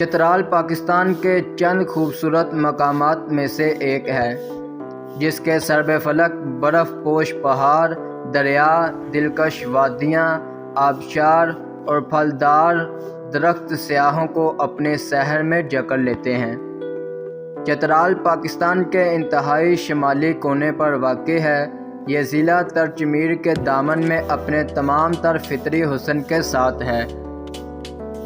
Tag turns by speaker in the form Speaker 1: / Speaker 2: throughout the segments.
Speaker 1: چترال پاکستان کے چند خوبصورت مقامات میں سے ایک ہے، جس کے سرب فلک برف پوش پہاڑ، دریا، دلکش وادیاں، آبشار اور پھلدار درخت سیاحوں کو اپنے شہر میں جکڑ لیتے ہیں۔ چترال پاکستان کے انتہائی شمالی کونے پر واقع ہے۔ یہ ضلع ترچمیر کے دامن میں اپنے تمام تر فطری حسن کے ساتھ ہے،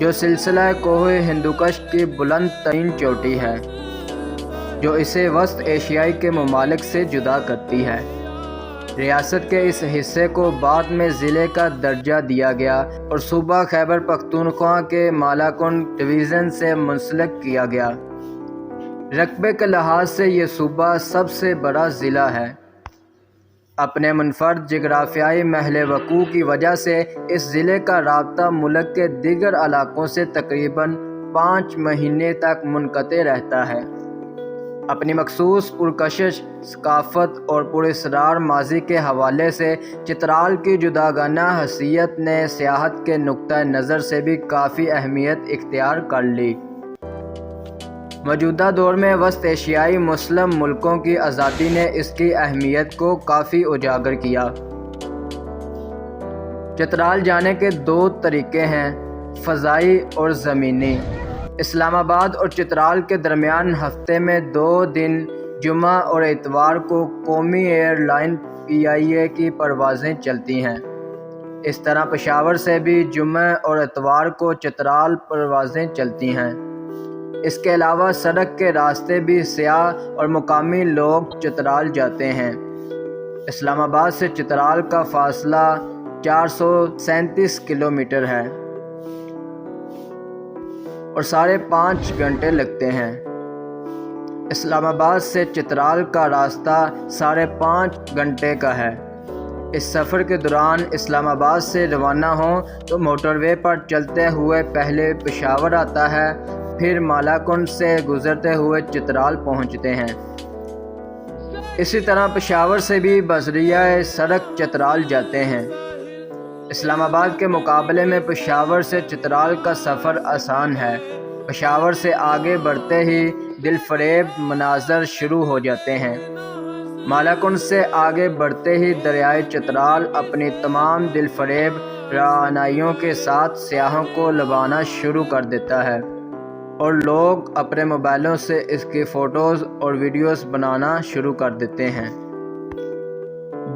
Speaker 1: جو سلسلہ کوہ ہندوکش کی بلند ترین چوٹی ہے، جو اسے وسط ایشیائی کے ممالک سے جدا کرتی ہے۔ ریاست کے اس حصے کو بعد میں ضلع کا درجہ دیا گیا اور صوبہ خیبر پختونخوا کے مالاکنڈ ڈویژن سے منسلک کیا گیا۔ رقبے کے لحاظ سے یہ صوبہ سب سے بڑا ضلع ہے۔ اپنے منفرد جغرافیائی محل وقوع کی وجہ سے اس ضلع کا رابطہ ملک کے دیگر علاقوں سے تقریباً 5 مہینے تک منقطع رہتا ہے۔ اپنی مخصوص پرکشش ثقافت اور پراسرار ماضی کے حوالے سے چترال کی جداگانہ حیثیت نے سیاحت کے نقطہ نظر سے بھی کافی اہمیت اختیار کر لی۔ موجودہ دور میں وسط ایشیائی مسلم ملکوں کی آزادی نے اس کی اہمیت کو کافی اجاگر کیا۔ چترال جانے کے 2 طریقے ہیں، فضائی اور زمینی۔ اسلام آباد اور چترال کے درمیان ہفتے میں 2 دن جمعہ اور اتوار کو قومی ایئر لائن PIA کی پروازیں چلتی ہیں۔ اس طرح پشاور سے بھی جمعہ اور اتوار کو چترال پروازیں چلتی ہیں۔ اس کے علاوہ سڑک کے راستے بھی سیاح اور مقامی لوگ چترال جاتے ہیں۔ اسلام آباد سے چترال کا فاصلہ 437 کلومیٹر ہے اور 5.5 گھنٹے لگتے ہیں۔ اسلام آباد سے چترال کا راستہ 5.5 گھنٹے کا ہے۔ اس سفر کے دوران اسلام آباد سے روانہ ہوں تو موٹر وے پر چلتے ہوئے پہلے پشاور آتا ہے، پھر مالاکنڈ سے گزرتے ہوئے چترال پہنچتے ہیں۔ اسی طرح پشاور سے بھی بذریعہ سڑک چترال جاتے ہیں۔ اسلام آباد کے مقابلے میں پشاور سے چترال کا سفر آسان ہے۔ پشاور سے آگے بڑھتے ہی دلفریب مناظر شروع ہو جاتے ہیں۔ مالاکنڈ سے آگے بڑھتے ہی دریائے چترال اپنی تمام دلفریب رعنائیوں کے ساتھ سیاحوں کو لبھانا شروع کر دیتا ہے اور لوگ اپنے موبائلوں سے اس کی فوٹوز اور ویڈیوز بنانا شروع کر دیتے ہیں۔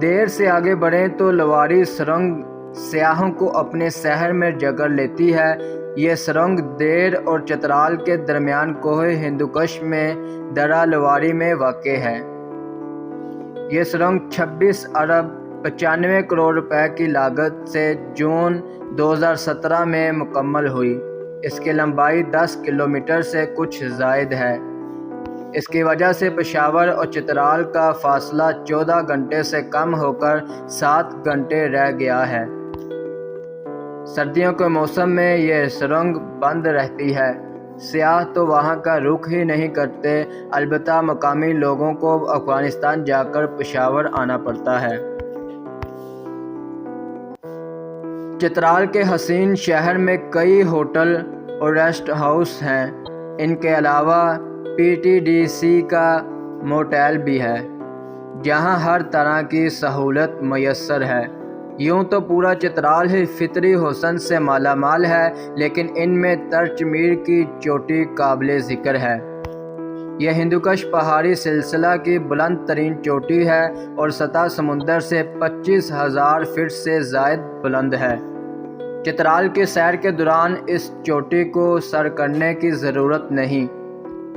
Speaker 1: دیر سے آگے بڑھیں تو لواری سرنگ سیاحوں کو اپنے شہر میں جکڑ لیتی ہے۔ یہ سرنگ دیر اور چترال کے درمیان کوہ ہندوکش میں درہ لواری میں واقع ہے۔ یہ سرنگ 26 ارب 95 کروڑ روپے کی لاگت سے جون 2017 میں مکمل ہوئی۔ اس کی لمبائی 10 کلومیٹر سے کچھ زائد ہے۔ اس کی وجہ سے پشاور اور چترال کا فاصلہ 14 گھنٹے سے کم ہو کر 7 گھنٹے رہ گیا ہے۔ سردیوں کے موسم میں یہ سرنگ بند رہتی ہے۔ سیاح تو وہاں کا رخ ہی نہیں کرتے، البتہ مقامی لوگوں کو افغانستان جا کر پشاور آنا پڑتا ہے۔ چترال کے حسین شہر میں کئی ہوٹل اور ریسٹ ہاؤس ہیں۔ ان کے علاوہ PTDC کا موٹیل بھی ہے، جہاں ہر طرح کی سہولت میسر ہے۔ یوں تو پورا چترال ہی فطری حسن سے مالا مال ہے، لیکن ان میں ترچمیر کی چوٹی قابل ذکر ہے۔ یہ ہندوکش پہاڑی سلسلہ کی بلند ترین چوٹی ہے اور سطح سمندر سے 25,000 فٹ سے زائد بلند ہے۔ چترال کی سیر کے دوران اس چوٹی کو سر کرنے کی ضرورت نہیں،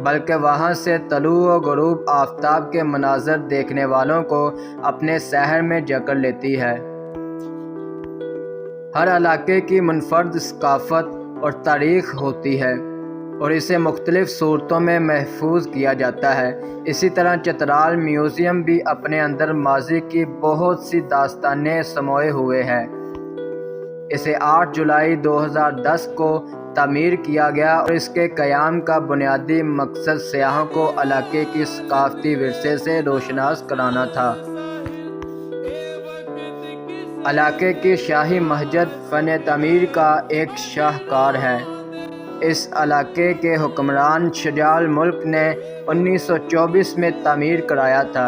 Speaker 1: بلکہ وہاں سے طلوع و غروب آفتاب کے مناظر دیکھنے والوں کو اپنے شہر میں جکڑ لیتی ہے۔ ہر علاقے کی منفرد ثقافت اور تاریخ ہوتی ہے اور اسے مختلف صورتوں میں محفوظ کیا جاتا ہے۔ اسی طرح چترال میوزیم بھی اپنے اندر ماضی کی بہت سی داستانیں سموئے ہوئے ہے۔ اسے 8 جولائی 2010 کو تعمیر کیا گیا اور اس کے قیام کا بنیادی مقصد سیاحوں کو علاقے کی ثقافتی ورثے سے روشناس کرانا تھا۔ علاقے کی شاہی مسجد فن تعمیر کا ایک شاہکار ہے۔ اس علاقے کے حکمران شجاع الملک نے 1924 میں تعمیر کرایا تھا۔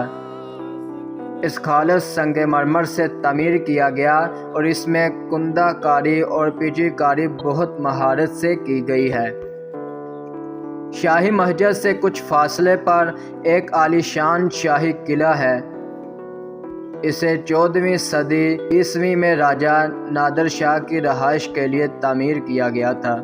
Speaker 1: اس خالص سنگ مرمر سے تعمیر کیا گیا اور اس میں کندہ کاری اور پیچی کاری بہت مہارت سے کی گئی ہے۔ شاہی مسجد سے کچھ فاصلے پر ایک عالیشان شاہی قلعہ ہے۔ اسے 14ویں صدی عیسوی میں راجہ نادر شاہ کی رہائش کے لیے تعمیر کیا گیا تھا۔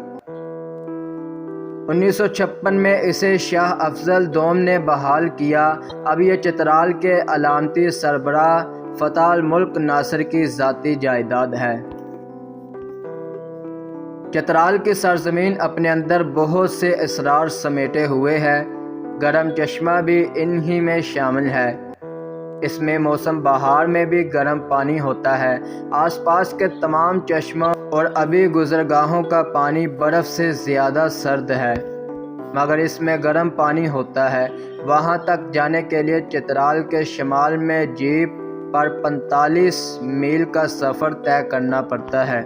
Speaker 1: 1956 میں اسے شاہ افضل دوم نے بحال کیا۔ اب یہ چترال کے علامتی سربراہ فتح الملک ناصر کی ذاتی جائیداد ہے۔ چترال کی سرزمین اپنے اندر بہت سے اسرار سمیٹے ہوئے ہے۔ گرم چشمہ بھی انہی میں شامل ہے۔ اس میں موسم بہار میں بھی گرم پانی ہوتا ہے۔ آس پاس کے تمام چشموں اور ابھی گزرگاہوں کا پانی برف سے زیادہ سرد ہے، مگر اس میں گرم پانی ہوتا ہے۔ وہاں تک جانے کے لیے چترال کے شمال میں جیپ پر 45 میل کا سفر طے کرنا پڑتا ہے۔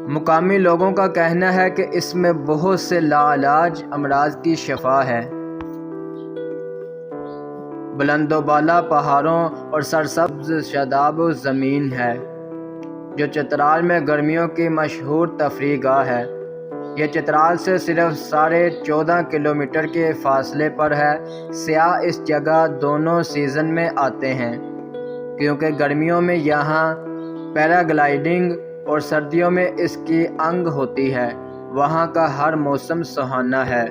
Speaker 1: مقامی لوگوں کا کہنا ہے کہ اس میں بہت سے لاعلاج امراض کی شفا ہے۔ بلند و بالا پہاڑوں اور سرسبز شاداب زمین ہے، جو چترال میں گرمیوں کی مشہور تفریح گاہ ہے۔ یہ چترال سے صرف 14.5 کلومیٹر کے فاصلے پر ہے۔ سیاح اس جگہ دونوں سیزن میں آتے ہیں، کیونکہ گرمیوں میں یہاں پیراگلائیڈنگ اور سردیوں میں اس کی انگ ہوتی ہے۔ وہاں کا ہر موسم سہانا ہے۔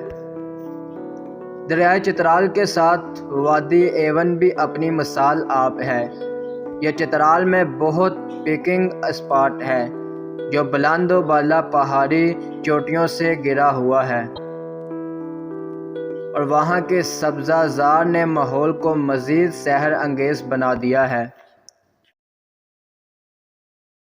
Speaker 1: دریائے چترال کے ساتھ وادی ایون بھی اپنی مثال آپ ہے۔ یہ چترال میں بہت پکنگ اسپاٹ ہے، جو بلند و بالا پہاڑی چوٹیوں سے گھرا ہوا ہے، اور وہاں کے سبزہ زار نے ماحول کو مزید سحر انگیز بنا دیا ہے۔